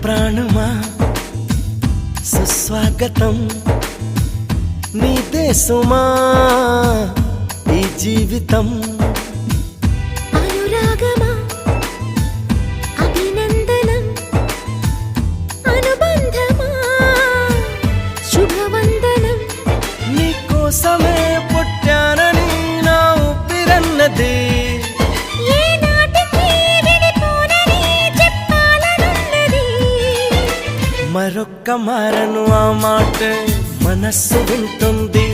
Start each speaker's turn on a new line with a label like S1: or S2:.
S1: ప్రాణమా సుస్వాగతం నీదే సుమా ఈ జీవితం
S2: అనురాగమా అభినందనం అనుబంధమా శుభవందనం
S1: నీకోసమే పుట్టానని నా ఊపిరన్నది మరొక్క మారను ఆ మాట మనస్సు వింటుంది